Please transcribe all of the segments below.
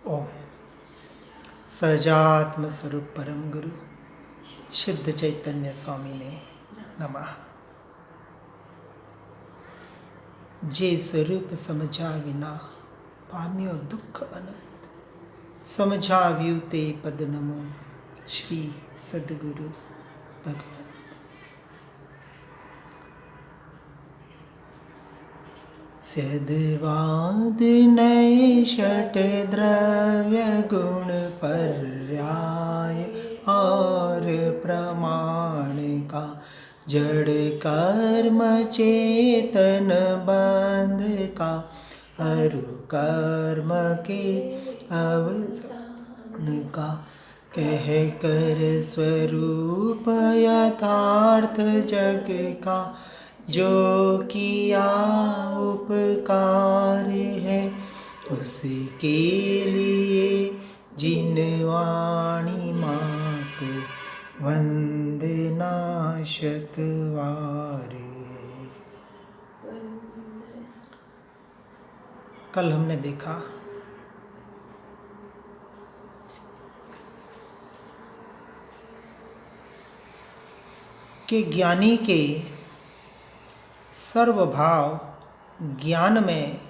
ओम सहजात्म स्वरूप परम गुरु शुद्ध चैतन्य स्वामी ने नमः। जे स्वरूप समझा विना पाम्यो दुख अनंत, समझा व्यूते पद नमो श्री सद्गुरु भगवंत। सद्वाद नए षट द्रव्य गुण पर्याय और प्रमाण का जड़ कर्म चेतन बंध का अरु कर्म के अवसान का कह कर स्वरूप यथार्थ जग का जो किया उपकार है उसके लिए जिन वाणी माँ को वंदना शतवार। कल हमने देखा कि ज्ञानी के सर्वभाव ज्ञान में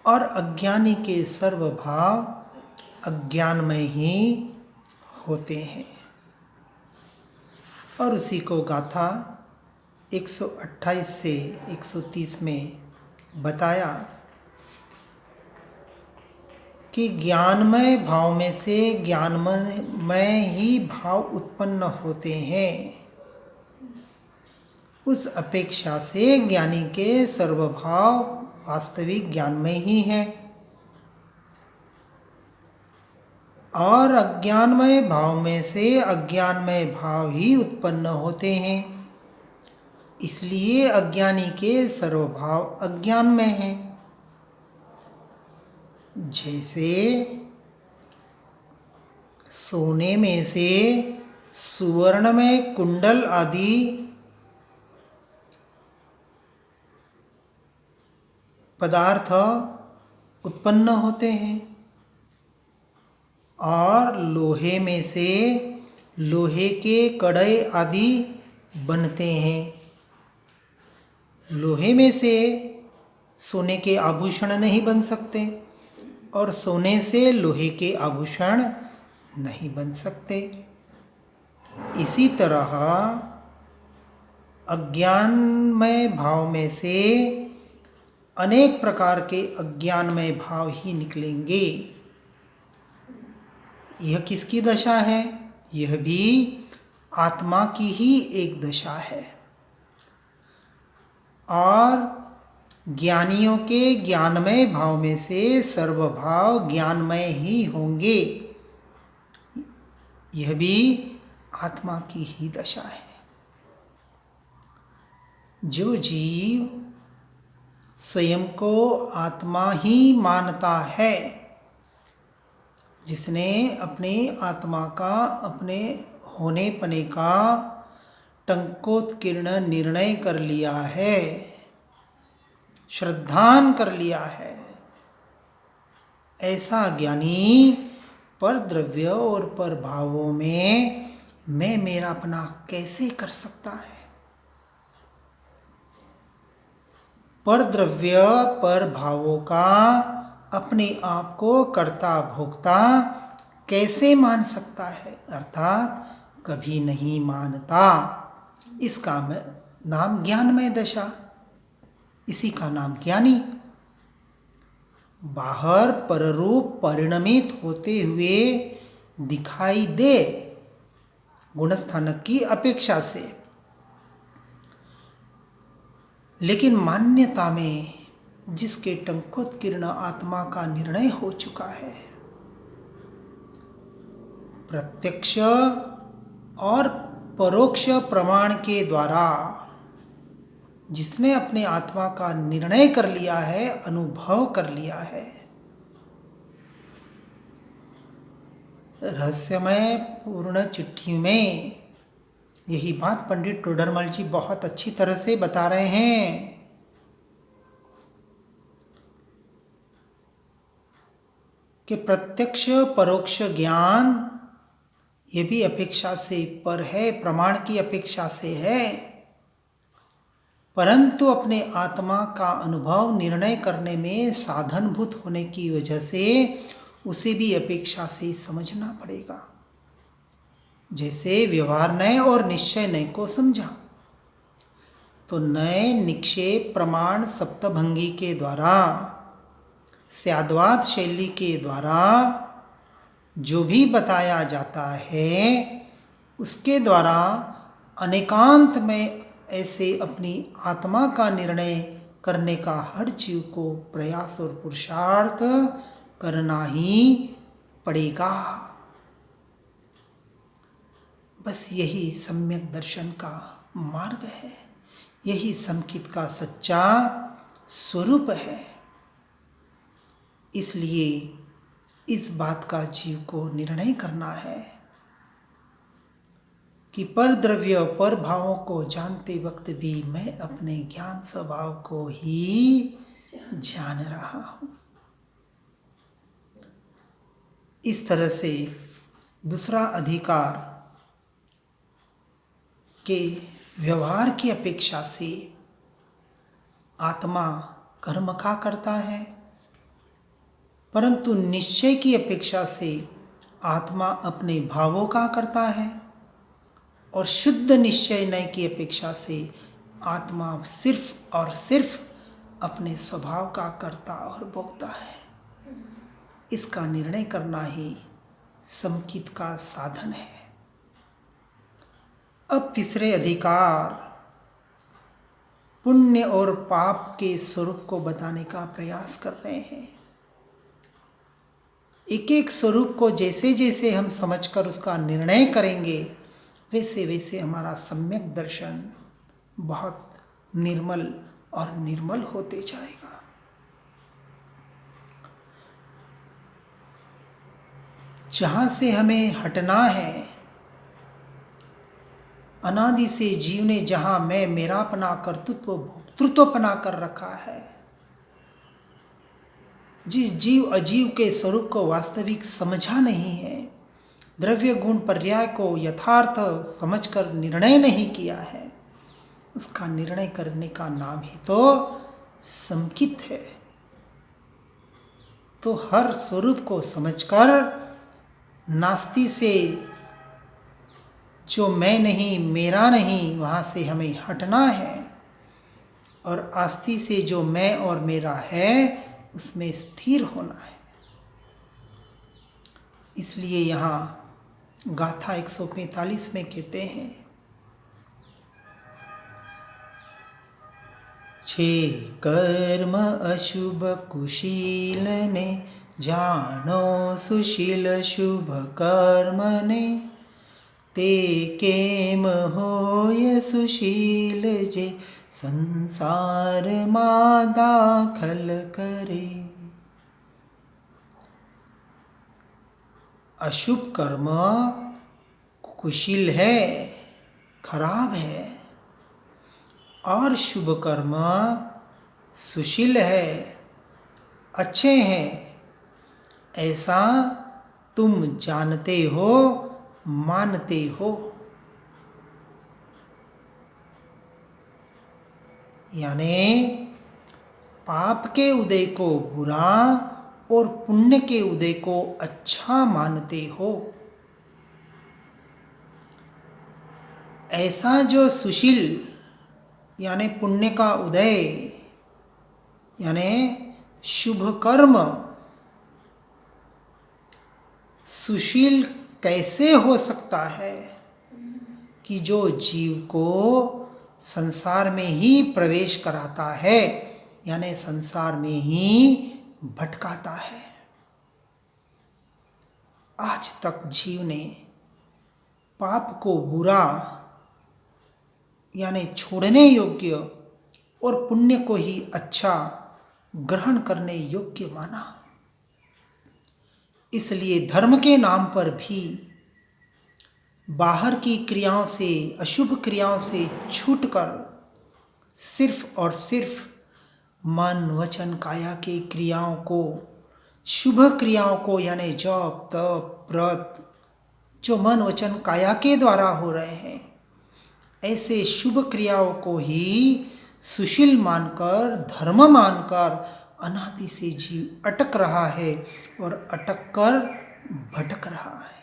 और अज्ञानी के सर्वभाव अज्ञान में ही होते हैं। और उसी को गाथा 128 से 130 में बताया कि ज्ञानमय भाव में से ज्ञानमय ही भाव उत्पन्न होते हैं। उस अपेक्षा से ज्ञानी के सर्वभाव वास्तविक ज्ञान में ही है और अज्ञानमय भाव में से अज्ञानमय भाव ही उत्पन्न होते हैं। इसलिए अज्ञानी के सर्वभाव अज्ञान में है। जैसे सोने में से सुवर्ण में कुंडल आदि पदार्थ उत्पन्न होते हैं और लोहे में से लोहे के कड़े आदि बनते हैं। लोहे में से सोने के आभूषण नहीं बन सकते और सोने से लोहे के आभूषण नहीं बन सकते। इसी तरह अज्ञानमय भाव में से अनेक प्रकार के अज्ञानमय भाव ही निकलेंगे। यह किसकी दशा है? यह भी आत्मा की ही एक दशा है। और ज्ञानियों के ज्ञानमय भाव में से सर्वभाव ज्ञानमय ही होंगे। यह भी आत्मा की ही दशा है। जो जीव स्वयं को आत्मा ही मानता है, जिसने अपनी आत्मा का अपने होने पने का टंकोत्कीर्ण निर्णय कर लिया है, श्रद्धान कर लिया है, ऐसा ज्ञानी पर द्रव्य और पर भावों में मैं मेरा अपना कैसे कर सकता है? पर द्रव्य पर भावों का अपने आप को कर्ता भोक्ता कैसे मान सकता है? अर्थात कभी नहीं मानता। इसका नाम ज्ञानमय दशा, इसी का नाम ज्ञानी। बाहर पररूप परिणमित होते हुए दिखाई दे गुणस्थानक की अपेक्षा से, लेकिन मान्यता में जिसके टंकोत्कीर्ण आत्मा का निर्णय हो चुका है, प्रत्यक्ष और परोक्ष प्रमाण के द्वारा जिसने अपने आत्मा का निर्णय कर लिया है, अनुभव कर लिया है, रहस्यमय पूर्ण चिट्ठी में यही बात पंडित टोडरमल जी बहुत अच्छी तरह से बता रहे हैं। कि प्रत्यक्ष परोक्ष ज्ञान ये भी अपेक्षा से पर है, प्रमाण की अपेक्षा से है, परंतु अपने आत्मा का अनुभव निर्णय करने में साधनभूत होने की वजह से उसे भी अपेक्षा से समझना पड़ेगा। जैसे व्यवहार नय और निश्चय नय को समझा, तो नय निक्षेप प्रमाण सप्तभंगी के द्वारा, स्याद्वाद शैली के द्वारा जो भी बताया जाता है उसके द्वारा अनेकांत में ऐसे अपनी आत्मा का निर्णय करने का हर जीव को प्रयास और पुरुषार्थ करना ही पड़ेगा। बस यही सम्यक दर्शन का मार्ग है, यही समकित का सच्चा स्वरूप है। इसलिए इस बात का जीव को निर्णय करना है कि पर द्रव्य पर भावों को जानते वक्त भी मैं अपने ज्ञान स्वभाव को ही जान रहा हूं। इस तरह से दूसरा अधिकार के व्यवहार की अपेक्षा से आत्मा कर्म का करता है, परंतु निश्चय की अपेक्षा से आत्मा अपने भावों का करता है, और शुद्ध निश्चय नय की अपेक्षा से आत्मा सिर्फ और सिर्फ अपने स्वभाव का करता और भोगता है। इसका निर्णय करना ही समकित का साधन है। अब तीसरे अधिकार पुण्य और पाप के स्वरूप को बताने का प्रयास कर रहे हैं। एक एक स्वरूप को जैसे जैसे हम समझकर उसका निर्णय करेंगे वैसे वैसे हमारा सम्यक दर्शन बहुत निर्मल और निर्मल होते जाएगा। जहाँ से हमें हटना है, अनादि से जीव ने जहाँ मैं मेरापना कर्तृत्व भोक्तृत्वपना कर रखा है, जिस जीव अजीव के स्वरूप को वास्तविक समझा नहीं है, द्रव्य गुण पर्याय को यथार्थ समझकर निर्णय नहीं किया है, उसका निर्णय करने का नाम ही तो समकित है। तो हर स्वरूप को समझकर नास्ति से जो मैं नहीं मेरा नहीं वहाँ से हमें हटना है, और आस्ति से जो मैं और मेरा है उसमें स्थिर होना है। इसलिए यहाँ गाथा 145 में कहते हैं, छे कर्म अशुभ कुशील ने, जानो सुशील शुभ कर्म ने, ते केम होय सुशील जे संसार मा दाखल करे। अशुभ कर्म कुशील है, खराब है, और शुभ कर्म सुशील है, अच्छे हैं, ऐसा तुम जानते हो, मानते हो। यानी पाप के उदय को बुरा और पुण्य के उदय को अच्छा मानते हो। ऐसा जो सुशील यानी पुण्य का उदय यानी शुभ कर्म सुशील कैसे हो सकता है कि जो जीव को संसार में ही प्रवेश कराता है, यानी संसार में ही भटकाता है। आज तक जीव ने पाप को बुरा यानी छोड़ने योग्य और पुण्य को ही अच्छा ग्रहण करने योग्य माना। इसलिए धर्म के नाम पर भी बाहर की क्रियाओं से, अशुभ क्रियाओं से छूटकर सिर्फ और सिर्फ मन वचन काया के क्रियाओं को शुभ क्रियाओं को यानी जप तप व्रत जो मन वचन काया के द्वारा हो रहे हैं, ऐसे शुभ क्रियाओं को ही सुशील मानकर धर्म मानकर अनादि से जीव अटक रहा है और अटक कर भटक रहा है।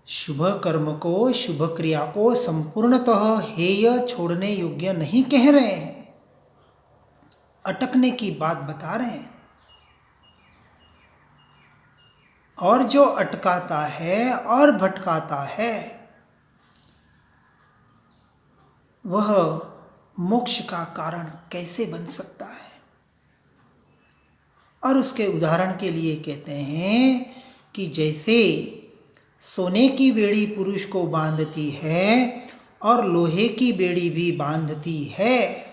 शुभ कर्म को, शुभ क्रिया को संपूर्णतः हेय छोड़ने योग्य नहीं कह रहे हैं, अटकने की बात बता रहे हैं। और जो अटकाता है और भटकाता है वह मोक्ष का कारण कैसे बन सकता है? और उसके उदाहरण के लिए कहते हैं कि जैसे सोने की बेड़ी पुरुष को बांधती है और लोहे की बेड़ी भी बांधती है,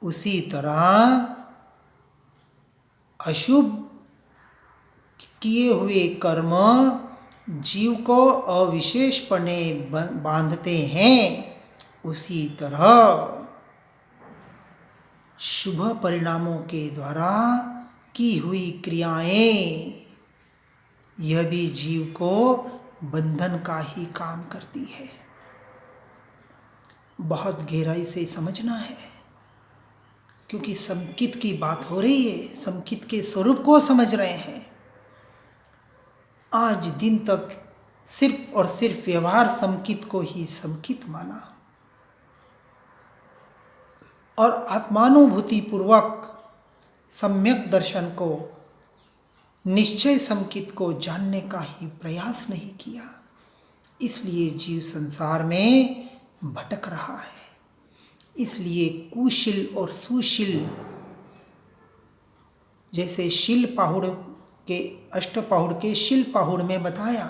उसी तरह अशुभ किए हुए कर्म जीव को अविशेषपणे बांधते हैं, उसी तरह शुभ परिणामों के द्वारा की हुई क्रियाएं यह भी जीव को बंधन का ही काम करती है। बहुत गहराई से समझना है, क्योंकि संकित की बात हो रही है, संकित के स्वरूप को समझ रहे हैं। आज दिन तक सिर्फ और सिर्फ व्यवहार संकित को ही संकित माना और आत्मानुभूति पूर्वक सम्यक दर्शन को, निश्चय संकित को जानने का ही प्रयास नहीं किया। इसलिए जीव संसार में भटक रहा है। इसलिए कुशील और सुशील, जैसे शील पाहुड़ के अष्टपाहुड़ के शील पाहुड़ में बताया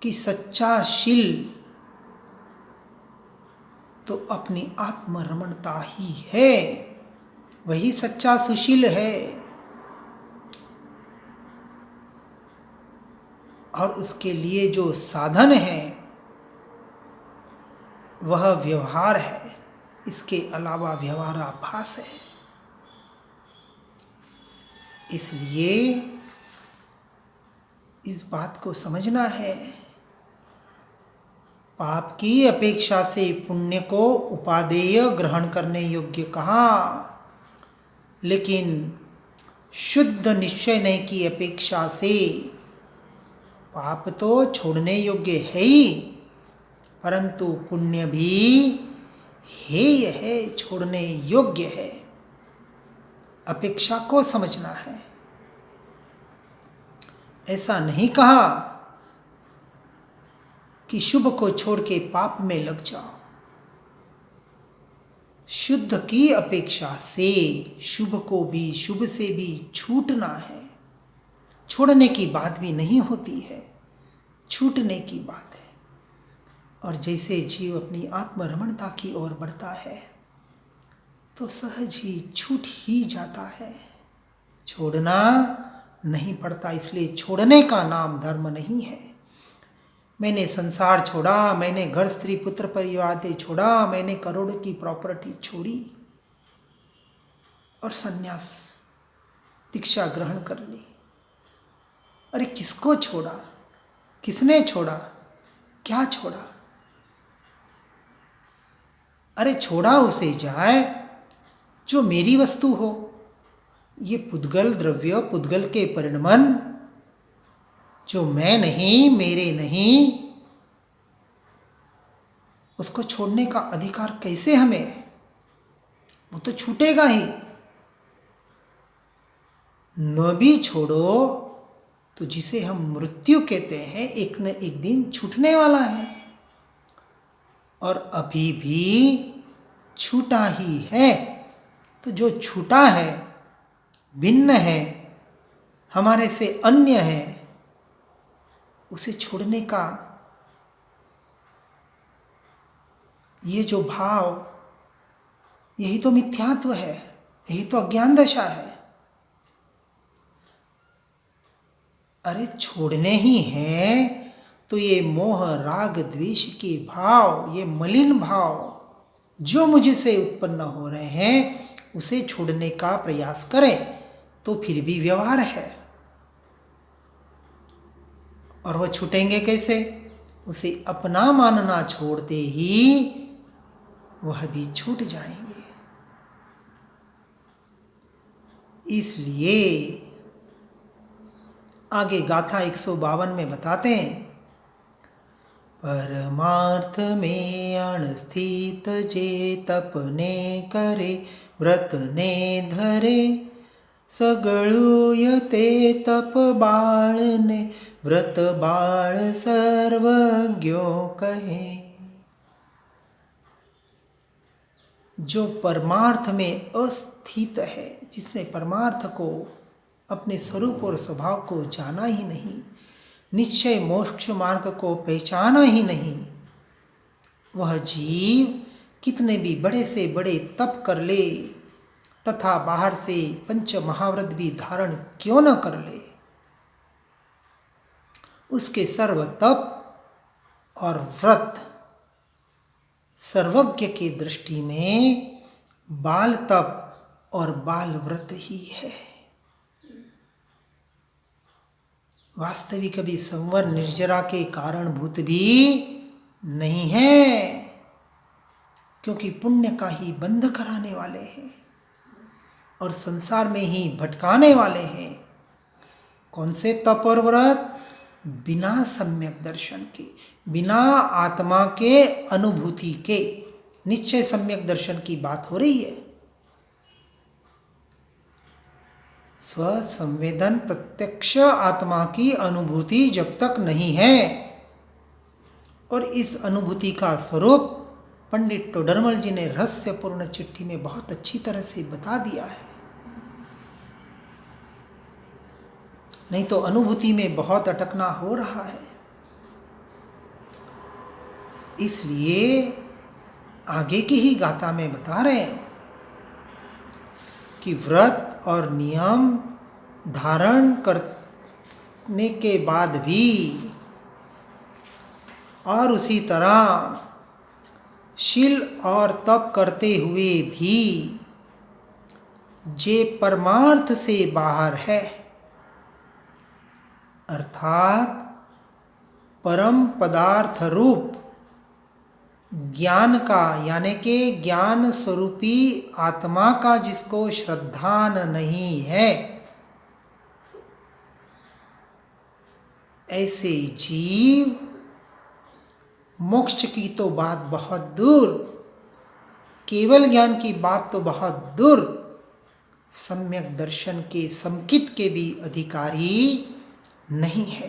कि सच्चा शील तो अपनी आत्मरमणता ही है, वही सच्चा सुशील है। और उसके लिए जो साधन है वह व्यवहार है, इसके अलावा व्यवहाराभास है। इसलिए इस बात को समझना है, पाप की अपेक्षा से पुण्य को उपादेय ग्रहण करने योग्य कहा, लेकिन शुद्ध निश्चय की अपेक्षा से पाप तो छोड़ने योग्य है ही, परंतु पुण्य भी हेय है, छोड़ने योग्य है। अपेक्षा को समझना है। ऐसा नहीं कहा कि शुभ को छोड़ के पाप में लग जाओ। शुद्ध की अपेक्षा से शुभ को भी, शुभ से भी छूटना है। छोड़ने की बात भी नहीं होती है, छूटने की बात है। और जैसे जीव अपनी आत्मरमणता की ओर बढ़ता है तो सहज ही छूट ही जाता है, छोड़ना नहीं पड़ता। इसलिए छोड़ने का नाम धर्म नहीं है। मैंने संसार छोड़ा, मैंने घर स्त्री पुत्र परिवार छोड़ा, मैंने करोड़ की प्रॉपर्टी छोड़ी और संन्यास दीक्षा ग्रहण कर ली। अरे किसको छोड़ा, किसने छोड़ा, क्या छोड़ा? अरे छोड़ा उसे जाए जो मेरी वस्तु हो। ये पुद्गल द्रव्य, पुद्गल के परिणमन जो मैं नहीं, मेरे नहीं, उसको छोड़ने का अधिकार कैसे हमें? वो तो छूटेगा ही। न भी छोड़ो तो जिसे हम मृत्यु कहते हैं, एक न एक दिन छूटने वाला है। और अभी भी छूटा ही है। तो जो छूटा है, भिन्न है, हमारे से अन्य है, उसे छोड़ने का ये जो भाव, यही तो मिथ्यात्व है, यही तो अज्ञान दशा है। अरे छोड़ने ही है तो ये मोह राग द्वेष के भाव, ये मलिन भाव जो मुझसे उत्पन्न हो रहे हैं उसे छोड़ने का प्रयास करें तो फिर भी व्यवहार है। और वह छूटेंगे कैसे? उसे अपना मानना छोड़ते ही वह भी छूट जाएंगे। इसलिए आगे गाथा 152 में बताते हैं, परमार्थ में अणस्थित जे तपने करे व्रत ने धरे सगळुय ते तप बाळने व्रत बाळ सर्वज्ञो कहे। जो परमार्थ में अस्थित है, जिसने परमार्थ को, अपने स्वरूप और स्वभाव को जाना ही नहीं, निश्चय मोक्ष मार्ग को पहचाना ही नहीं, वह जीव कितने भी बड़े से बड़े तप कर ले तथा बाहर से पंच महाव्रत भी धारण क्यों न कर ले, उसके सर्व तप और व्रत सर्वज्ञ के दृष्टि में बाल तप और बाल व्रत ही है। वास्तविक भी संवर निर्जरा के कारणभूत भी नहीं है, क्योंकि पुण्य का ही बंध कराने वाले हैं और संसार में ही भटकाने वाले हैं। कौन से तप और व्रत? बिना सम्यक दर्शन के, बिना आत्मा के अनुभूति के। निश्चय सम्यक दर्शन की बात हो रही है। स्वसंवेदन प्रत्यक्ष आत्मा की अनुभूति जब तक नहीं है, और इस अनुभूति का स्वरूप पंडित टोडरमल जी ने रहस्यपूर्ण चिट्ठी में बहुत अच्छी तरह से बता दिया है। नहीं तो अनुभूति में बहुत अटकना हो रहा है। इसलिए आगे की ही गाथा में बता रहे हैं कि व्रत और नियम धारण करने के बाद भी और उसी तरह शील और तप करते हुए भी जे परमार्थ से बाहर है, अर्थात परम पदार्थ रूप ज्ञान का, यानी कि ज्ञान स्वरूपी आत्मा का जिसको श्रद्धान नहीं है, ऐसे जीव मोक्ष की तो बात बहुत दूर, केवल ज्ञान की बात तो बहुत दूर, सम्यक दर्शन के समकित के भी अधिकारी नहीं है।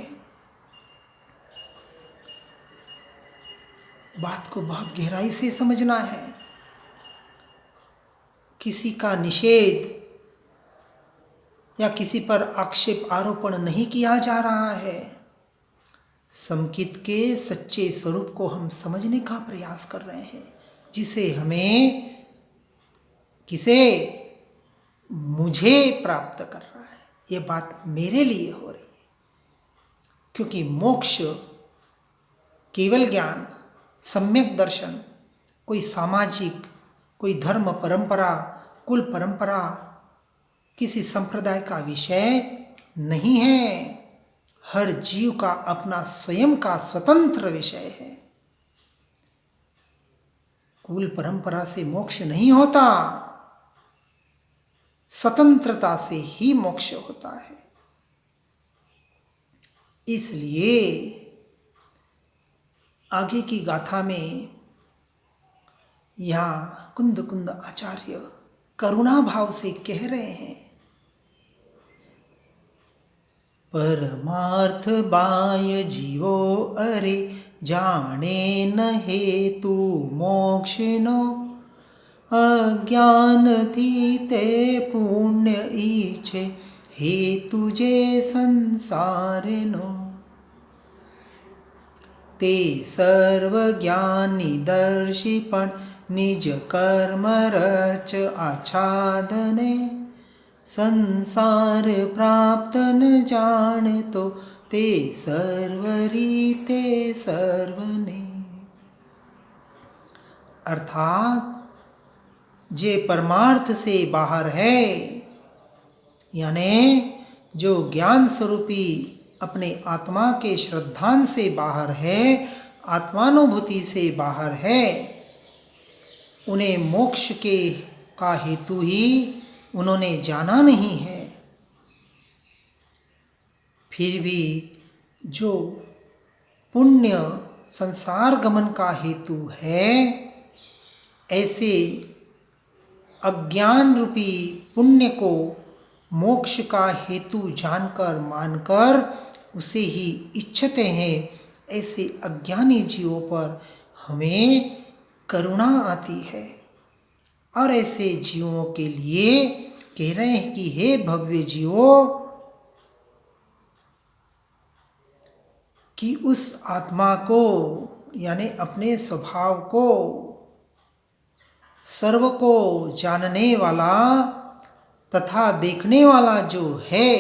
बात को बहुत गहराई से समझना है। किसी का निषेध या किसी पर आक्षेप आरोपण नहीं किया जा रहा है। समकित के सच्चे स्वरूप को हम समझने का प्रयास कर रहे हैं, जिसे हमें मुझे प्राप्त कर रहा है। ये बात मेरे लिए हो रही है, क्योंकि मोक्ष, केवल ज्ञान, सम्यक दर्शन कोई सामाजिक, कोई धर्म परंपरा, कुल परंपरा, किसी संप्रदाय का विषय नहीं है। हर जीव का अपना स्वयं का स्वतंत्र विषय है। कुल परंपरा से मोक्ष नहीं होता, स्वतंत्रता से ही मोक्ष होता है। इसलिए आगे की गाथा में यहाँ कुंद कुंद आचार्य करुणा भाव से कह रहे हैं, परमार्थ बाय जीवो अरे जाने न हेतु मोक्षनो अज्ञान तीते पुण्य इच्छे हेतु जे संसारिनो ते सर्वज्ञानी दर्शिपण निज कर्म रच आच्छादने संसार प्राप्त न जान तो ते सर्वरीते सर्वने। अर्थात जे परमार्थ से बाहर है, यानी जो ज्ञान स्वरूपी अपने आत्मा के श्रद्धान से बाहर है, आत्मानुभूति से बाहर है, उन्हें मोक्ष के का हेतु ही उन्होंने जाना नहीं है। फिर भी जो पुण्य संसार गमन का हेतु है, ऐसे अज्ञान रूपी पुण्य को मोक्ष का हेतु जानकर मानकर उसे ही इच्छते हैं। ऐसे अज्ञानी जीवों पर हमें करुणा आती है और ऐसे जीवों के लिए कह रहे हैं कि हे भव्य जीवों, कि उस आत्मा को यानी अपने स्वभाव को सर्व को जानने वाला तथा देखने वाला जो है,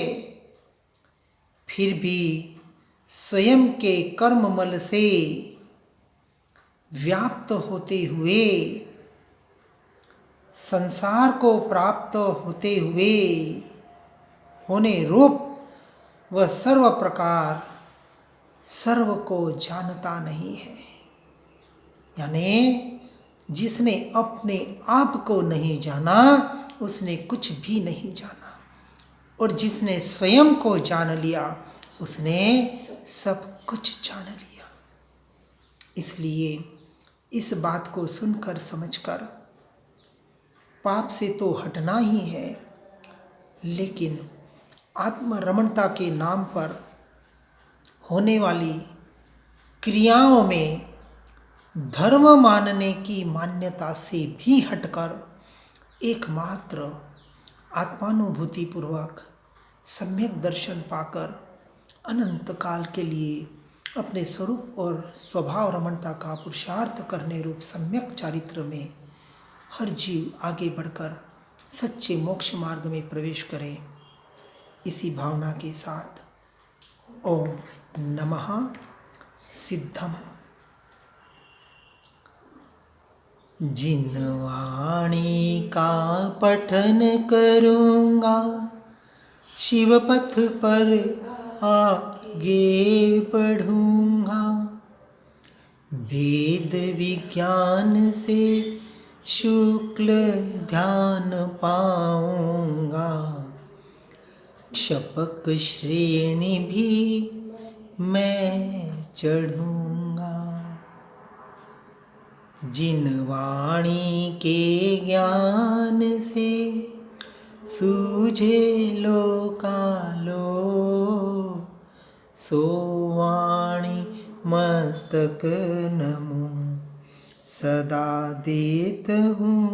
फिर भी स्वयं के कर्ममल से व्याप्त होते हुए, संसार को प्राप्त होते हुए होने रूप वह सर्व प्रकार सर्व को जानता नहीं है। यानी जिसने अपने आप को नहीं जाना उसने कुछ भी नहीं जाना, और जिसने स्वयं को जान लिया उसने सब कुछ जान लिया। इसलिए इस बात को सुनकर समझकर पाप से तो हटना ही है, लेकिन आत्मरमणता के नाम पर होने वाली क्रियाओं में धर्म मानने की मान्यता से भी हटकर एकमात्र आत्मानुभूति पूर्वक सम्यक दर्शन पाकर अनंत काल के लिए अपने स्वरूप और स्वभाव रमणता का पुरुषार्थ करने रूप सम्यक चारित्र में हर जीव आगे बढ़कर सच्चे मोक्ष मार्ग में प्रवेश करे। इसी भावना के साथ ओम नमः सिद्धम। जिन वाणी का पठन करूँगा शिव पथ पर आगे बढ़ूँगा, वेद विज्ञान से शुक्ल ध्यान पाऊँगा, क्षपक श्रेणी भी मैं चढ़ूँगा। जिन वाणी के ज्ञान से सूझे लोकालो, सो वाणी मस्तक नमो सदा देत हूँ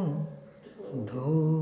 धो।